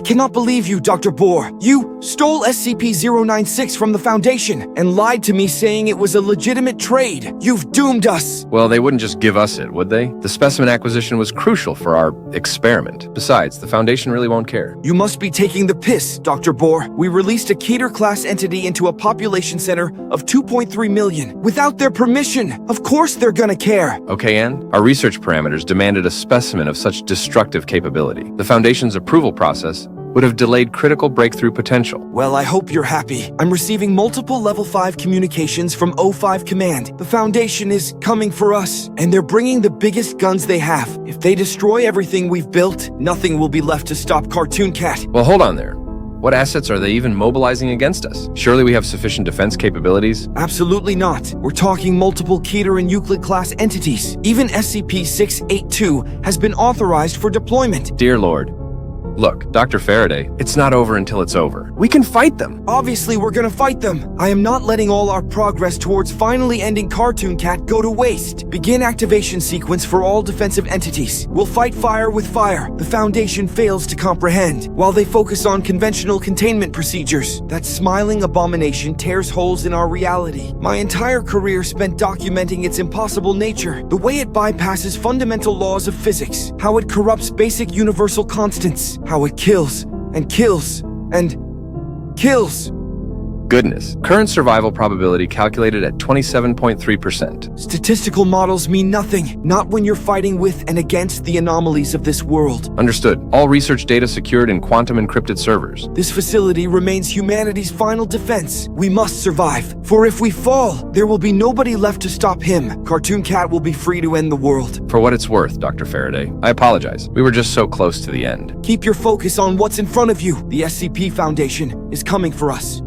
cannot believe you, Dr. Bohr. You stole SCP-096 from the Foundation and lied to me saying it was a legitimate trade. You've doomed us. Well, they wouldn't just give us it, would they? The specimen acquisition was crucial for our experiment. Besides, the Foundation really won't care. You must be taking the piss, Dr. Bohr. We released a Keter-class entity into a population center of 2.3 million. Without their permission, of course they're gonna care. Okay, Anne? Our research parameters demanded a specimen of such destructive capability. The Foundation's approval process would have delayed critical breakthrough potential. Well, I hope you're happy. I'm receiving multiple Level 5 communications from O5 Command. The Foundation is coming for us, and they're bringing the biggest guns they have. If they destroy everything we've built, nothing will be left to stop Cartoon Cat. Well, hold on there. What assets are they even mobilizing against us? Surely we have sufficient defense capabilities? Absolutely not. We're talking multiple Keter and Euclid-class entities. Even SCP-682 has been authorized for deployment. Dear Lord. Look, Dr. Faraday, it's not over until it's over. We can fight them. Obviously, we're gonna fight them. I am not letting all our progress towards finally ending Cartoon Cat go to waste. Begin activation sequence for all defensive entities. We'll fight fire with fire. The Foundation fails to comprehend. While they focus on conventional containment procedures, that smiling abomination tears holes in our reality. My entire career spent documenting its impossible nature, the way it bypasses fundamental laws of physics, how it corrupts basic universal constants, how it kills and kills and kills. Goodness. Current survival probability calculated at 27.3%. Statistical models mean nothing, not when you're fighting with and against the anomalies of this world. Understood. All research data secured in quantum encrypted servers. This facility remains humanity's final defense. We must survive, for if we fall, there will be nobody left to stop him. Cartoon Cat will be free to end the world. For what it's worth, Dr. Faraday, I apologize. We were just so close to the end. Keep your focus on what's in front of you. The SCP Foundation is coming for us.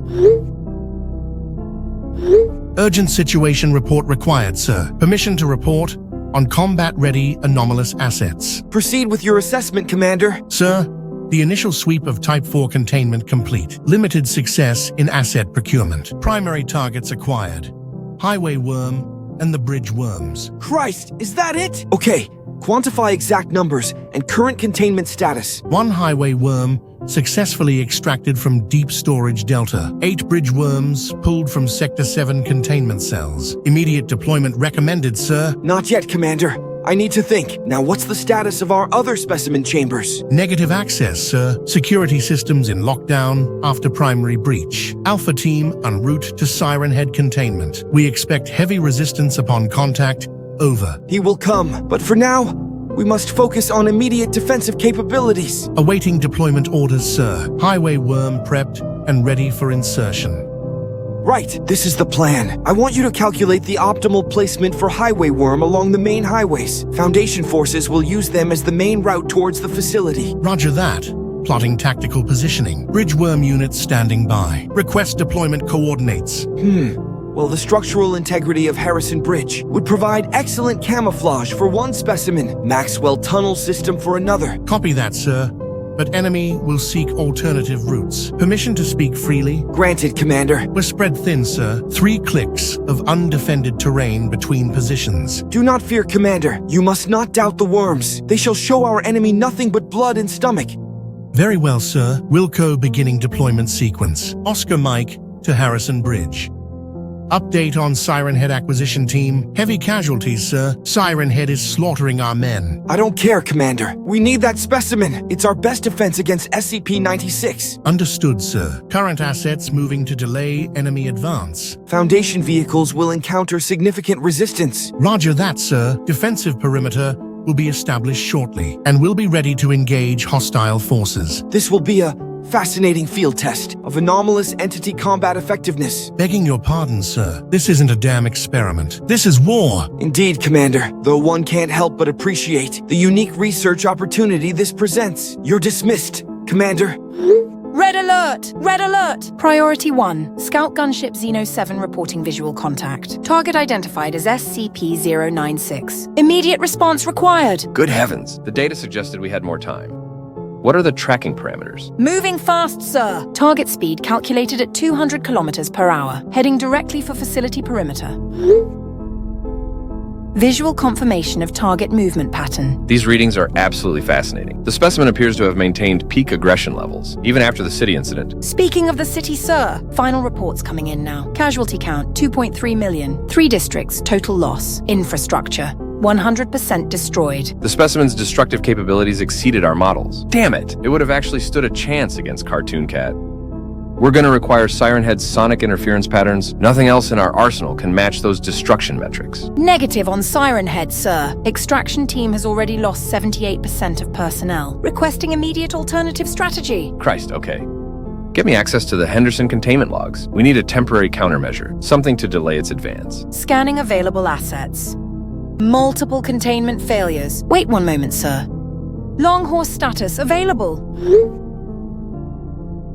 Urgent situation report required, sir. Permission to report on combat-ready anomalous assets. Proceed with your assessment, Commander. Sir, the initial sweep of Type 4 containment complete. Limited success in asset procurement. Primary targets acquired. Highway worm and the bridge worms. Christ, is that it? Okay, quantify exact numbers and current containment status. 1 highway worm successfully extracted from deep storage delta. 8 bridge worms pulled from Sector 7 containment cells. Immediate deployment recommended, sir. Not yet, Commander. I need to think. Now, what's the status of our other specimen chambers? Negative access, sir. Security systems in lockdown after primary breach. Alpha team en route to Siren Head containment. We expect heavy resistance upon contact. Over. He will come, but for now, we must focus on immediate defensive capabilities. Awaiting deployment orders, sir. Highway worm prepped and ready for insertion. Right, this is the plan. I want you to calculate the optimal placement for highway worm along the main highways. Foundation forces will use them as the main route towards the facility. Roger that. Plotting tactical positioning. Bridge worm units standing by. Request deployment coordinates. Well, the structural integrity of Harrison Bridge would provide excellent camouflage for one specimen, Maxwell Tunnel System for another. Copy that, sir. But enemy will seek alternative routes. Permission to speak freely? Granted, Commander. We're spread thin, sir. 3 clicks of undefended terrain between positions. Do not fear, Commander. You must not doubt the worms. They shall show our enemy nothing but blood and stomach. Very well, sir. Wilco beginning deployment sequence. Oscar Mike to Harrison Bridge. Update on Siren Head acquisition team. Heavy casualties, sir. Siren Head is slaughtering our men. I don't care, Commander. We need that specimen. It's our best defense against SCP-96. Understood, sir. Current assets moving to delay enemy advance. Foundation vehicles will encounter significant resistance. Roger that, sir. Defensive perimeter will be established shortly and will be ready to engage hostile forces. This will be a fascinating field test of anomalous entity combat effectiveness. Begging your pardon, sir. This isn't a damn experiment. This is war. Indeed, Commander, though one can't help but appreciate the unique research opportunity this presents. You're dismissed, Commander. Red alert! Red alert! Priority 1. Scout gunship Xeno 7 reporting visual contact. Target identified as SCP-096. Immediate response required. Good heavens. The data suggested we had more time. What are the tracking parameters? Moving fast, sir. Target speed calculated at 200 kilometers per hour. Heading directly for facility perimeter. Visual confirmation of target movement pattern. These readings are absolutely fascinating. The specimen appears to have maintained peak aggression levels, even after the city incident. Speaking of the city, sir, final reports coming in now. Casualty count, 2.3 million. 3 districts, total loss. Infrastructure, 100% destroyed. The specimen's destructive capabilities exceeded our models. Damn it! It would have actually stood a chance against Cartoon Cat. We're going to require Siren Head's sonic interference patterns. Nothing else in our arsenal can match those destruction metrics. Negative on Siren Head, sir. Extraction team has already lost 78% of personnel. Requesting immediate alternative strategy. Christ, okay. Get me access to the Henderson containment logs. We need a temporary countermeasure, something to delay its advance. Scanning available assets. Multiple containment failures. Wait one moment, sir. Long horse status available.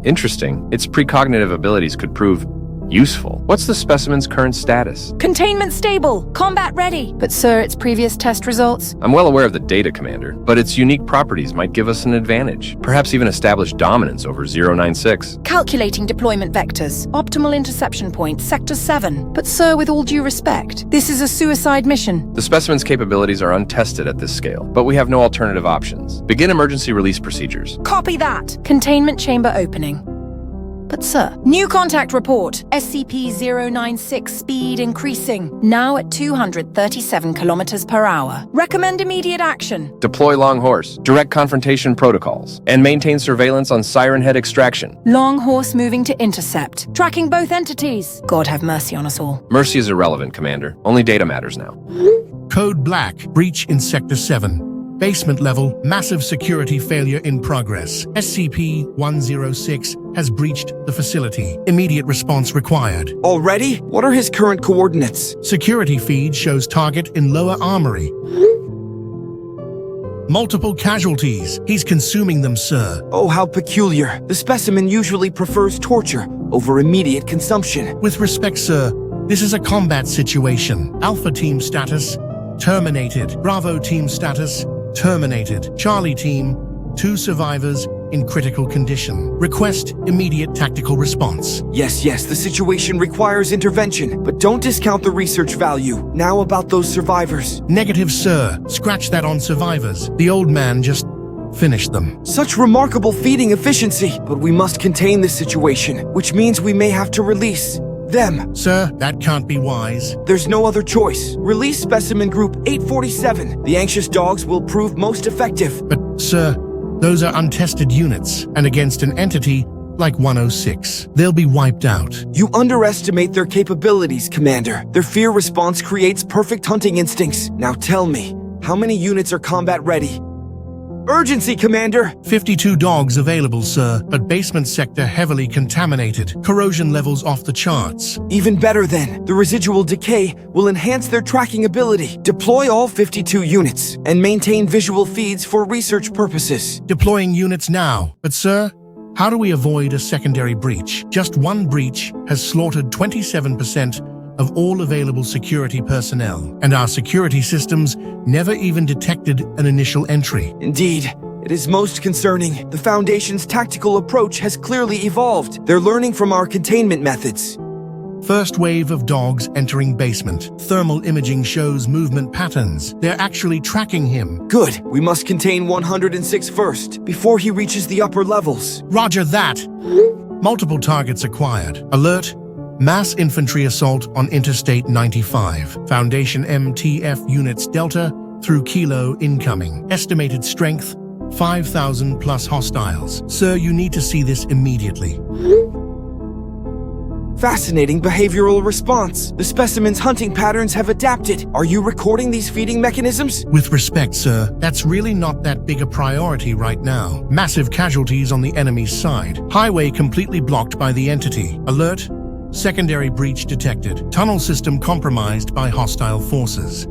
Interesting. Its precognitive abilities could prove useful. What's the specimen's current status? Containment stable. Combat ready. But sir, its previous test results? I'm well aware of the data, Commander, but its unique properties might give us an advantage. Perhaps even establish dominance over 096. Calculating deployment vectors. Optimal interception point, Sector 7. But sir, with all due respect, this is a suicide mission. The specimen's capabilities are untested at this scale, but we have no alternative options. Begin emergency release procedures. Copy that. Containment chamber opening. But sir, new contact report. SCP-096 speed increasing. Now at 237 kilometers per hour. Recommend immediate action. Deploy Long Horse, direct confrontation protocols, and maintain surveillance on Siren Head extraction. Long Horse moving to intercept. Tracking both entities. God have mercy on us all. Mercy is irrelevant, Commander. Only data matters now. Code Black, breach in Sector 7. Basement level, massive security failure in progress. SCP-106 has breached the facility. Immediate response required. Already? What are his current coordinates? Security feed shows target in lower armory. Multiple casualties. He's consuming them, sir. Oh, how peculiar. The specimen usually prefers torture over immediate consumption. With respect, sir, this is a combat situation. Alpha team status, terminated. Bravo team status, terminated. Charlie team, 2 survivors in critical condition. Request immediate tactical response. Yes, the situation requires intervention, but don't discount the research value. Now about those survivors. Negative, sir. Scratch that on survivors. The old man just finished them. Such remarkable feeding efficiency, but we must contain this situation, which means we may have to release them. Sir, that can't be wise. There's no other choice. Release Specimen Group 847. The anxious dogs will prove most effective. But, sir, those are untested units, and against an entity like 106, they'll be wiped out. You underestimate their capabilities, Commander. Their fear response creates perfect hunting instincts. Now tell me, how many units are combat ready? Urgency, Commander! 52 dogs available, sir, but basement sector heavily contaminated. Corrosion levels off the charts. Even better then. The residual decay will enhance their tracking ability. Deploy all 52 units and maintain visual feeds for research purposes. Deploying units now. But, sir, how do we avoid a secondary breach? Just one breach has slaughtered 27% of all available security personnel, and our security systems never even detected an initial entry. Indeed, it is most concerning. The Foundation's tactical approach has clearly evolved. They're learning from our containment methods. First wave of dogs entering basement. Thermal imaging shows movement patterns. They're actually tracking him. Good. We must contain 106 first, before he reaches the upper levels. Roger that. Multiple targets acquired. Alert. Mass infantry assault on Interstate 95. Foundation MTF units Delta through Kilo incoming. Estimated strength, 5,000 plus hostiles. Sir, you need to see this immediately. Fascinating behavioral response. The specimen's hunting patterns have adapted. Are you recording these feeding mechanisms? With respect, sir, that's really not that big a priority right now. Massive casualties on the enemy's side. Highway completely blocked by the entity. Alert. Secondary breach detected. Tunnel system compromised by hostile forces.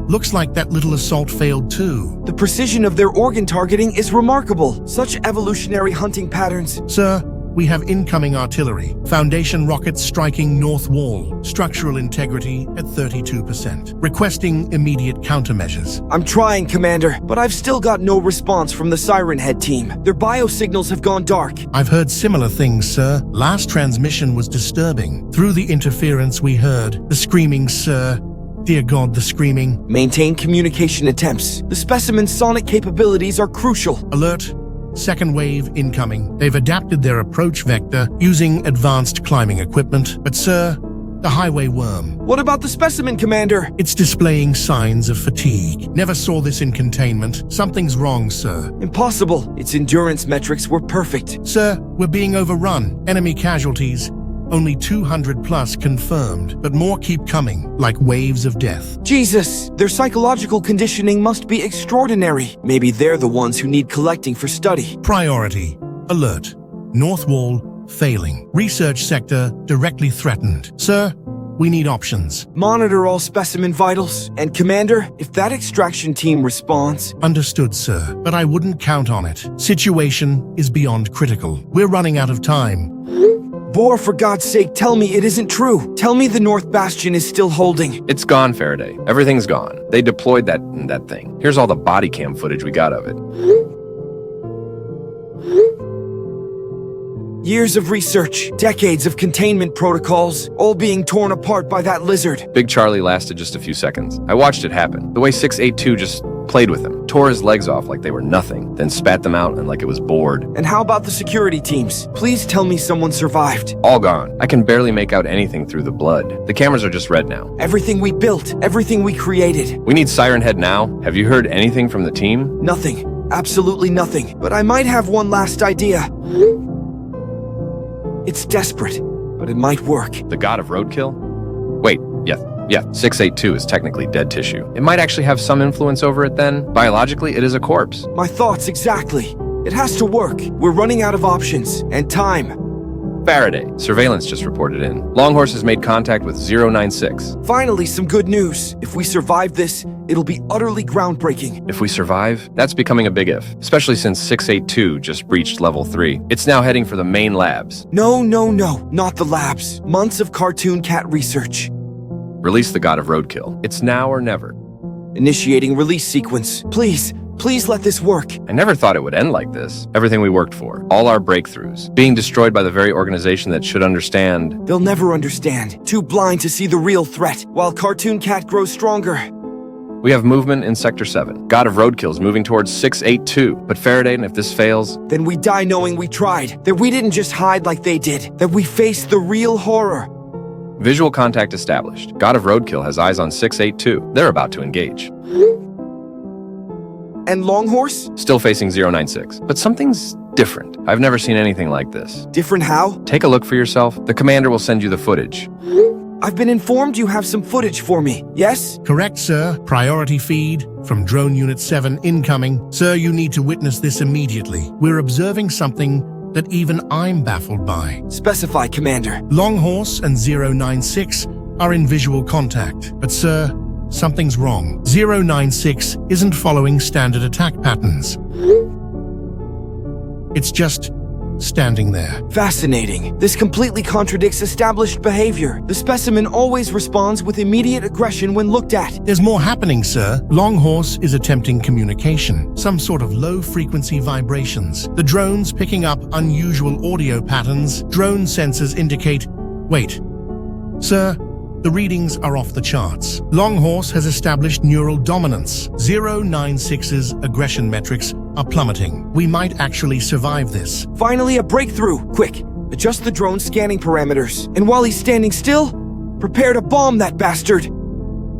Looks like that little assault failed too. The precision of their organ targeting is remarkable. Such evolutionary hunting patterns. Sir, we have incoming artillery. Foundation rockets striking north wall. Structural integrity at 32%. Requesting immediate countermeasures. I'm trying, Commander, but I've still got no response from the Siren Head team. Their biosignals have gone dark. I've heard similar things, sir. Last transmission was disturbing. Through the interference we heard, the screaming, sir, Dear God, the screaming. Maintain communication attempts. The specimen's sonic capabilities are crucial. Alert. Second wave incoming. They've adapted their approach vector using advanced climbing equipment. But sir, the highway worm. What about the specimen, Commander? It's displaying signs of fatigue. Never saw this in containment. Something's wrong, sir. Impossible. Its endurance metrics were perfect. Sir, we're being overrun. Enemy casualties. Only 200 plus confirmed, but more keep coming, like waves of death. Jesus, their psychological conditioning must be extraordinary. Maybe they're the ones who need collecting for study. Priority. Alert. North Wall failing. Research sector directly threatened. Sir, we need options. Monitor all specimen vitals. And Commander, if that extraction team responds... Understood, sir, but I wouldn't count on it. Situation is beyond critical. We're running out of time. Boar, for God's sake, tell me it isn't true. Tell me the North Bastion is still holding. It's gone, Faraday. Everything's gone. They deployed that thing. Here's all the body cam footage we got of it. Years of research, decades of containment protocols, all being torn apart by that lizard. Big Charlie lasted just a few seconds. I watched it happen. The way 682 just played with him, tore his legs off like they were nothing, then spat them out and like it was bored. And how about the security teams? Please tell me someone survived. All gone. I can barely make out anything through the blood. The cameras are just red now. Everything we built, everything we created. We need Siren Head now. Have you heard anything from the team? Nothing. Absolutely nothing. But I might have one last idea. It's desperate, but it might work. The god of roadkill? Wait, yeah, 682 is technically dead tissue. It might actually have some influence over it then. Biologically, it is a corpse. My thoughts exactly. It has to work. We're running out of options and time. Faraday, surveillance just reported in. Longhorse has made contact with 096. Finally, some good news. If we survive this, it'll be utterly groundbreaking. If we survive, that's becoming a big if, especially since 682 just breached level 3. It's now heading for the main labs. No, not the labs. Months of cartoon cat research. Release the god of roadkill. It's now or never. Initiating release sequence. Please let this work. I never thought it would end like this. Everything we worked for, all our breakthroughs, being destroyed by the very organization that should understand. They'll never understand. Too blind to see the real threat, while Cartoon Cat grows stronger. We have movement in Sector 7. God of Roadkill's moving towards 682. But Faraday, if this fails... Then we die knowing we tried. That we didn't just hide like they did. That we faced the real horror. Visual contact established. God of Roadkill has eyes on 682. They're about to engage. And Longhorse? Still facing 096. But something's different. I've never seen anything like this. Different how? Take a look for yourself. The commander will send you the footage. I've been informed you have some footage for me, yes? Correct, sir. Priority feed from Drone Unit 7 incoming. Sir, you need to witness this immediately. We're observing something that even I'm baffled by. Specify, Commander. Longhorse and 096 are in visual contact. But sir, something's wrong. 096 isn't following standard attack patterns. It's just standing there. Fascinating. This completely contradicts established behavior. The specimen always responds with immediate aggression when looked at. There's more happening, sir. Longhorse is attempting communication, some sort of low-frequency vibrations. The drone's picking up unusual audio patterns. Drone sensors indicate... Wait. Sir, the readings are off the charts. Longhorse has established neural dominance. 096's aggression metrics are plummeting. We might actually survive this. Finally, a breakthrough. Quick, adjust the drone's scanning parameters. And while he's standing still, prepare to bomb that bastard.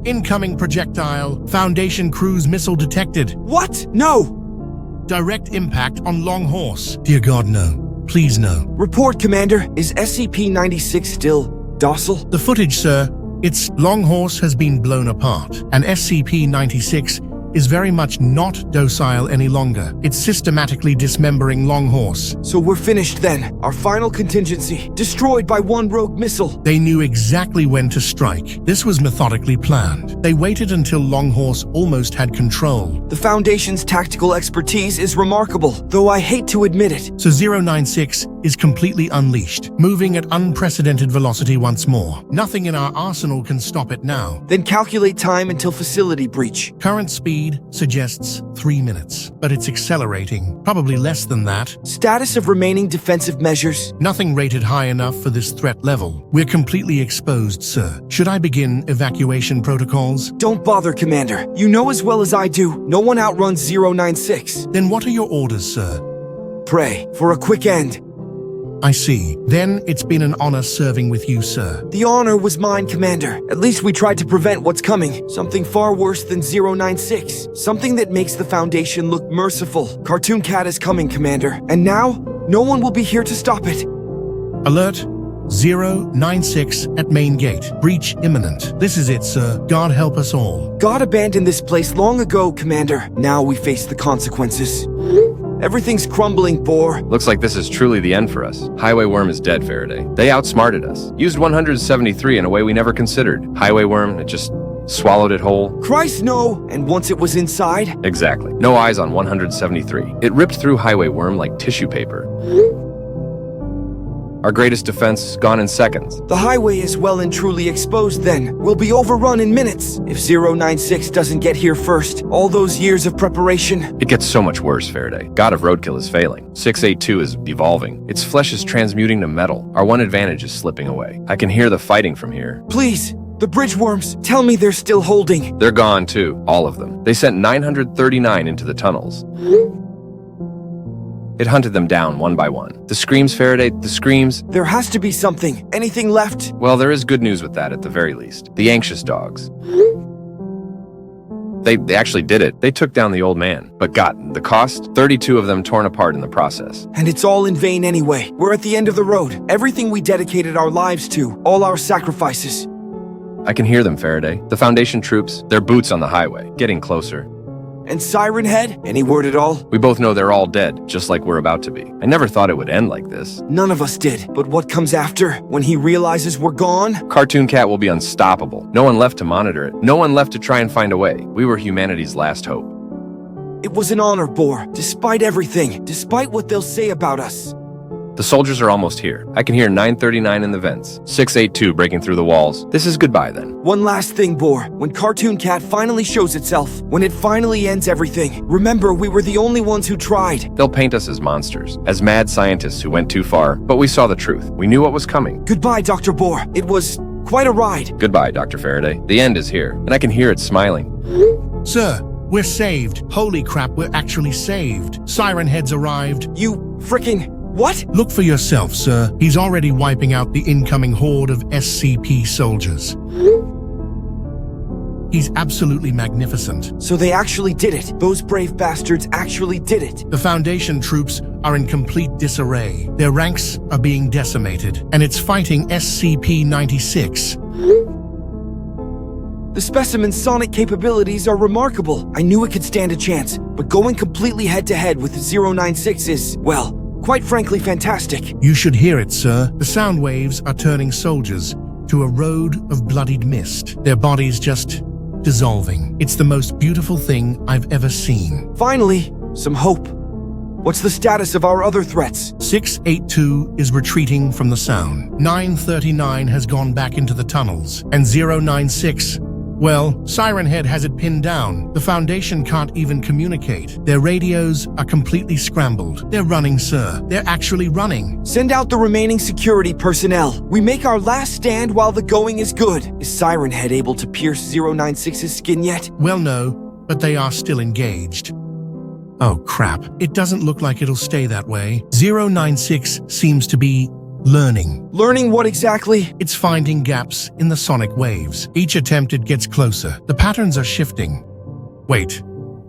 Incoming projectile. Foundation cruise missile detected. What? No! Direct impact on Longhorse. Dear God, no. Please, no. Report, Commander. Is SCP-96 still docile? The footage, sir. Its Longhorse has been blown apart, and SCP-96 is very much not docile any longer. It's systematically dismembering Longhorse. So we're finished then. Our final contingency. Destroyed by one rogue missile. They knew exactly when to strike. This was methodically planned. They waited until Longhorse almost had control. The Foundation's tactical expertise is remarkable, though I hate to admit it. So 096 is completely unleashed, moving at unprecedented velocity once more. Nothing in our arsenal can stop it now. Then calculate time until facility breach. Current speed speed suggests 3 minutes, but it's accelerating, probably less than that. Status of remaining defensive measures. Nothing rated high enough for this threat level. We're completely exposed, sir. Should I begin evacuation protocols? Don't bother, Commander. You know as well as I do, no one outruns 096. Then what are your orders, sir? Pray for a quick end. I see. Then it's been an honor serving with you, sir. The honor was mine, Commander. At least we tried to prevent what's coming. Something far worse than 096. Something that makes the Foundation look merciful. Cartoon Cat is coming, Commander. And now, no one will be here to stop it. Alert 096 at main gate. Breach imminent. This is it, sir. God help us all. God abandoned this place long ago, Commander. Now we face the consequences. Everything's crumbling, Boar. Looks like this is truly the end for us. Highway Worm is dead, Faraday. They outsmarted us. Used 173 in a way we never considered. Highway Worm, it just swallowed it whole. Christ, no! And once it was inside? Exactly. No eyes on 173. It ripped through Highway Worm like tissue paper. Our greatest defense gone in seconds. The highway is well and truly exposed then. We'll be overrun in minutes. If 096 doesn't get here first, all those years of preparation... It gets so much worse, Faraday. God of Roadkill is failing. 682 is evolving. Its flesh is transmuting to metal. Our one advantage is slipping away. I can hear the fighting from here. Please, the bridge worms, tell me they're still holding. They're gone too, all of them. They sent 939 into the tunnels. It hunted them down one by one. The screams, Faraday, the screams. There has to be something. Anything left? Well, there is good news with that at the very least. The anxious dogs. They actually did it. They took down the old man. But the cost? 32 of them torn apart in the process. And it's all in vain anyway. We're at the end of the road. Everything we dedicated our lives to. All our sacrifices. I can hear them, Faraday. The Foundation troops, their boots on the highway, getting closer. And Siren Head? Any word at all? We both know they're all dead, just like we're about to be. I never thought it would end like this. None of us did. But what comes after? When he realizes we're gone? Cartoon Cat will be unstoppable. No one left to monitor it. No one left to try and find a way. We were humanity's last hope. It was an honor, Boar. Despite everything. Despite what they'll say about us. The soldiers are almost here. I can hear 939 in the vents. 682 breaking through the walls. This is goodbye then. One last thing, Boar. When Cartoon Cat finally shows itself, when it finally ends everything, remember we were the only ones who tried. They'll paint us as monsters, as mad scientists who went too far, but we saw the truth. We knew what was coming. Goodbye, Dr. Boar. It was quite a ride. Goodbye, Dr. Faraday. The end is here, and I can hear it smiling. Sir, we're saved. Holy crap, we're actually saved. Siren Head's arrived. You frickin'... what? Look for yourself, sir. He's already wiping out the incoming horde of SCP soldiers. He's absolutely magnificent. So they actually did it. Those brave bastards actually did it. The Foundation troops are in complete disarray. Their ranks are being decimated, and it's fighting SCP-96. The specimen's sonic capabilities are remarkable. I knew it could stand a chance, but going completely head-to-head with 096 is, well, quite frankly fantastic. You should hear it, sir. The sound waves are turning soldiers to a road of bloodied mist. Their bodies just dissolving. It's the most beautiful thing I've ever seen. Finally, some hope. What's the status of our other threats? 682 is retreating from the sound. 939 has gone back into the tunnels. And 096, well, Siren Head has it pinned down. The Foundation can't even communicate. Their radios are completely scrambled. They're running, sir. They're actually running. Send out the remaining security personnel. We make our last stand while the going is good. Is Siren Head able to pierce 096's skin yet? Well, no, but they are still engaged. Oh, crap. It doesn't look like it'll stay that way. 096 seems to be learning. Learning what exactly? It's finding gaps in the sonic waves. Each attempt it gets closer. The patterns are shifting. Wait.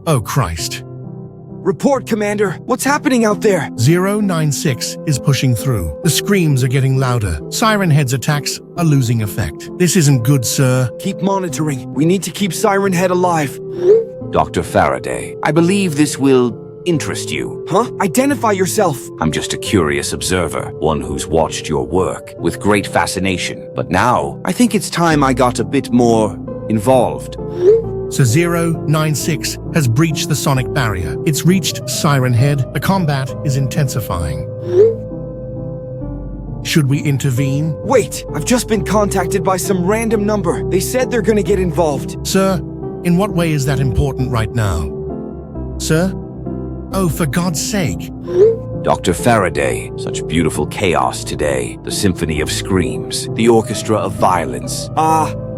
Oh, Christ. Report, Commander. What's happening out there? 096 is pushing through. The screams are getting louder. Siren Head's attacks are losing effect. This isn't good, sir. Keep monitoring. We need to keep Siren Head alive. Dr. Faraday, I believe this will interest you. Huh? Identify yourself. I'm just a curious observer, one who's watched your work with great fascination. But now, I think it's time I got a bit more involved. So 096 has breached the sonic barrier. It's reached Siren Head. The combat is intensifying. Should we intervene? Wait, I've just been contacted by some random number. They said they're gonna get involved. Sir, In what way is that important right now? Sir? Oh, for God's sake. Dr. Faraday, such beautiful chaos today. The symphony of screams, the orchestra of violence.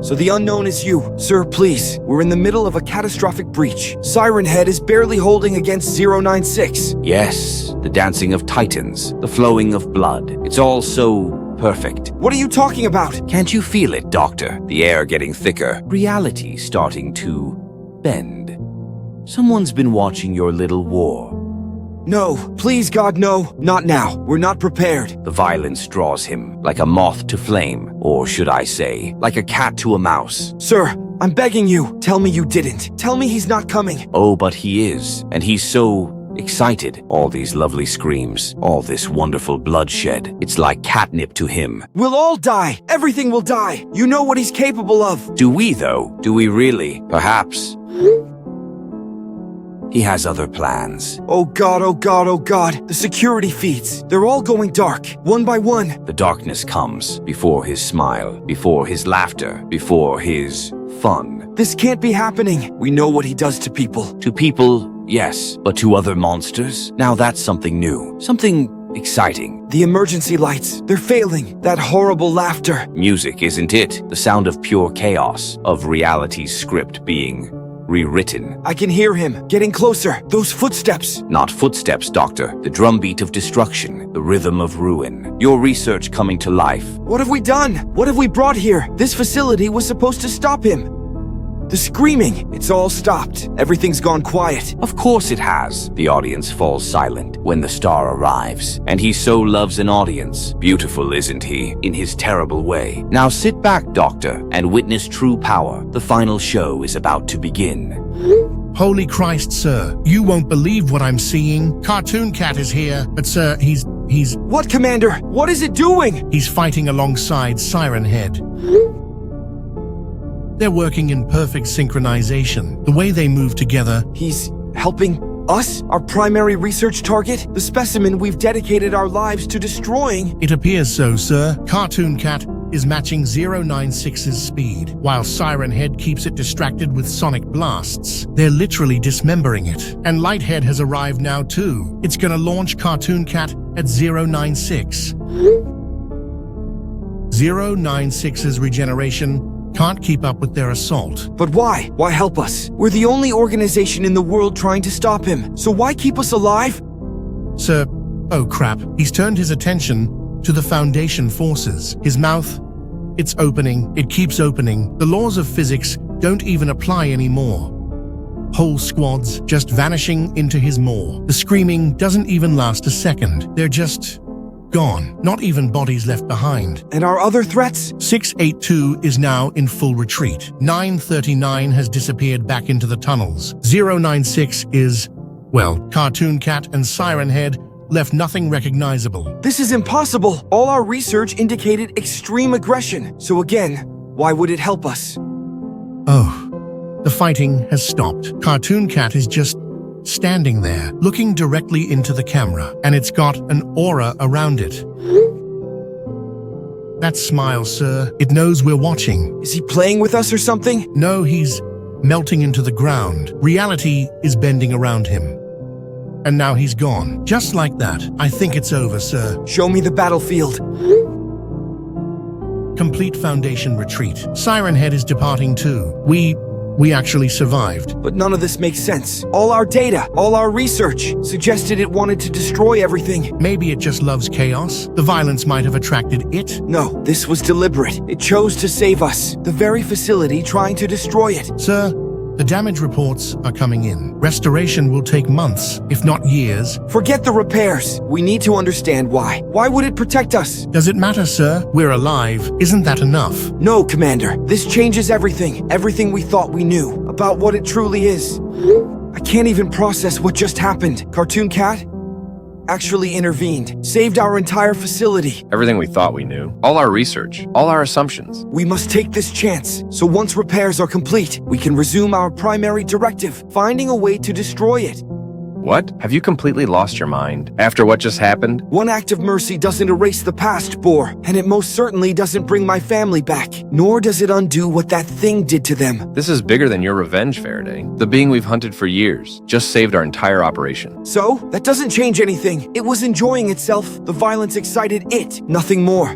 So the unknown is you. Sir, please. We're in the middle of a catastrophic breach. Siren Head is barely holding against 096. Yes, the dancing of titans, the flowing of blood. It's all so perfect. What are you talking about? Can't you feel it, Doctor? The air getting thicker. Reality starting to bend. Someone's been watching your little war. No, please God, no. Not now. We're not prepared. The violence draws him, like a moth to flame, or should I say, like a cat to a mouse. Sir, I'm begging you. Tell me you didn't. Tell me he's not coming. Oh, but he is, and he's so excited. All these lovely screams, all this wonderful bloodshed. It's like catnip to him. We'll all die. Everything will die. You know what he's capable of. Do we, though? Do we really? Perhaps. He has other plans. Oh God, oh God, oh God. The security feeds. They're all going dark, one by one. The darkness comes before his smile, before his laughter, before his fun. This can't be happening. We know what he does to people. To people, yes, but to other monsters? Now that's something new. Something exciting. The emergency lights, they're failing. That horrible laughter. Music, isn't it? The sound of pure chaos, of reality's script being rewritten. I can hear him, getting closer. Those footsteps. Not footsteps, Doctor. The drumbeat of destruction, the rhythm of ruin. Your research coming to life. What have we done? What have we brought here? This facility was supposed to stop him. The screaming, it's all stopped. Everything's gone quiet. Of course it has. The audience falls silent when the star arrives. And he so loves an audience. Beautiful, isn't he? In his terrible way. Now sit back, Doctor, and witness true power. The final show is about to begin. Holy Christ, sir. You won't believe what I'm seeing. Cartoon Cat is here, but sir, he's... What, Commander? What is it doing? He's fighting alongside Siren Head. They're working in perfect synchronization. The way they move together... He's helping us? Our primary research target? The specimen we've dedicated our lives to destroying? It appears so, sir. Cartoon Cat is matching 096's speed, while Siren Head keeps it distracted with sonic blasts. They're literally dismembering it. And Lighthead has arrived now too. It's gonna launch Cartoon Cat at 096. 096's regeneration can't keep up with their assault. But why? Why help us? We're the only organization in the world trying to stop him. So why keep us alive? Sir, oh crap. He's turned his attention to the Foundation forces. His mouth, it's opening. It keeps opening. The laws of physics don't even apply anymore. Whole squads just vanishing into his maw. The screaming doesn't even last a second. They're just gone. Not even bodies left behind. And our other threats? 682 is now in full retreat. 939 has disappeared back into the tunnels. 096 is, well, Cartoon Cat and Siren Head left nothing recognizable. This is impossible. All our research indicated extreme aggression. So again, why would it help us? Oh, the fighting has stopped. Cartoon Cat is just standing there, looking directly into the camera, and it's got an aura around it. That smile, sir, it knows we're watching. Is he playing with us or something? No, he's melting into the ground. Reality is bending around him. And now he's gone. Just like that. I think it's over, sir. Show me the battlefield. Complete Foundation retreat. Siren Head is departing too. We actually survived. But none of this makes sense. All our data, all our research suggested it wanted to destroy everything. Maybe it just loves chaos. The violence might have attracted it. No, this was deliberate. It chose to save us. The very facility trying to destroy it. Sir, the damage reports are coming in. Restoration will take months, if not years. Forget the repairs. We need to understand why. Why would it protect us? Does it matter, sir? We're alive. Isn't that enough? No, Commander. This changes everything. Everything we thought we knew about what it truly is. I can't even process what just happened. Cartoon Cat actually intervened, saved our entire facility. Everything we thought we knew, all our research, all our assumptions. We must take this chance, so once repairs are complete, we can resume our primary directive, finding a way to destroy it. What? Have you completely lost your mind? After what just happened? One act of mercy doesn't erase the past, Boar, and it most certainly doesn't bring my family back, nor does it undo what that thing did to them. This is bigger than your revenge, Faraday. The being we've hunted for years just saved our entire operation. So, that doesn't change anything. It was enjoying itself. The violence excited it, nothing more.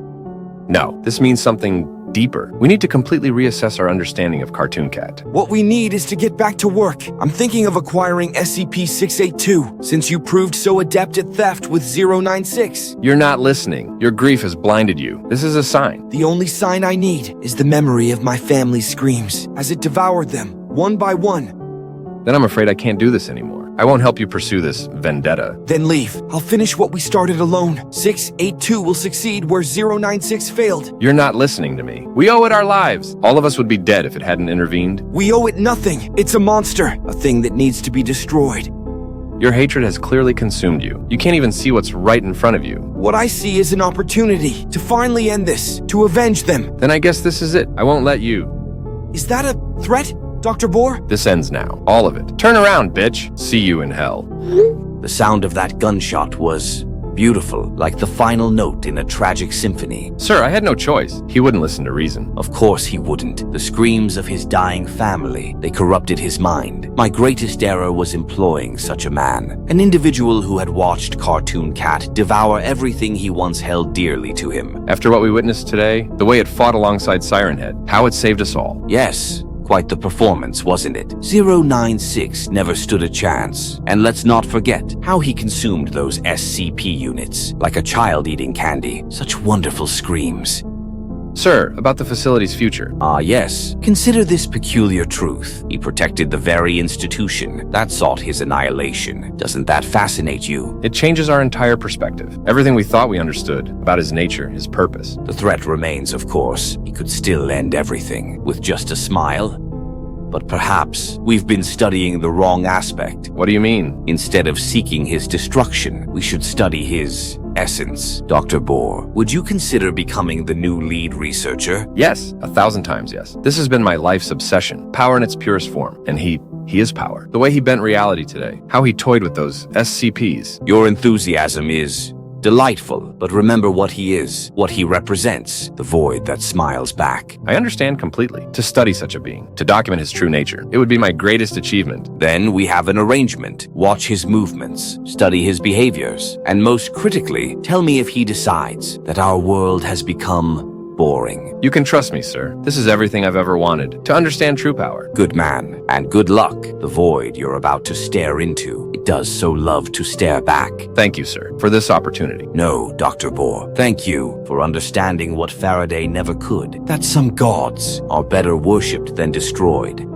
No, this means something deeper. We need to completely reassess our understanding of Cartoon Cat. What we need is to get back to work. I'm thinking of acquiring SCP-682, since you proved so adept at theft with 096. You're not listening. Your grief has blinded you. This is a sign. The only sign I need is the memory of my family's screams, as it devoured them, one by one. Then I'm afraid I can't do this anymore. I won't help you pursue this vendetta. Then leave. I'll finish what we started alone. 682 will succeed where 096 failed. You're not listening to me. We owe it our lives. All of us would be dead if it hadn't intervened. We owe it nothing. It's a monster, a thing that needs to be destroyed. Your hatred has clearly consumed you. You can't even see what's right in front of you. What I see is an opportunity to finally end this, to avenge them. Then I guess this is it. I won't let you. Is that a threat, Dr. Boar? This ends now. All of it. Turn around, bitch. See you in hell. The sound of that gunshot was beautiful, like the final note in a tragic symphony. Sir, I had no choice. He wouldn't listen to reason. Of course he wouldn't. The screams of his dying family, they corrupted his mind. My greatest error was employing such a man. An individual who had watched Cartoon Cat devour everything he once held dearly to him. After what we witnessed today, the way it fought alongside Siren Head, how it saved us all. Yes. Quite the performance, wasn't it? 096 never stood a chance. And let's not forget how he consumed those SCP units, like a child eating candy. Such wonderful screams. Sir, about the facility's future. Ah, yes. Consider this peculiar truth. He protected the very institution that sought his annihilation. Doesn't that fascinate you? It changes our entire perspective. Everything we thought we understood about his nature, his purpose. The threat remains, of course. He could still end everything with just a smile. But perhaps we've been studying the wrong aspect. What do you mean? Instead of seeking his destruction, we should study his essence. Dr. Boar, would you consider becoming the new lead researcher? Yes, 1,000 times yes. This has been my life's obsession. Power in its purest form. And he is power. The way he bent reality today. How he toyed with those SCPs. Your enthusiasm is delightful, but remember what he is, what he represents, the void that smiles back. I understand completely. To study such a being, to document his true nature, it would be my greatest achievement. Then we have an arrangement. Watch his movements, study his behaviors, and most critically, tell me if he decides that our world has become boring. You can trust me, sir. This is everything I've ever wanted. To understand true power. Good man, and good luck. The void you're about to stare into, it does so love to stare back. Thank you, sir, for this opportunity. No, Dr. Boar. Thank you for understanding what Faraday never could. That some gods are better worshipped than destroyed.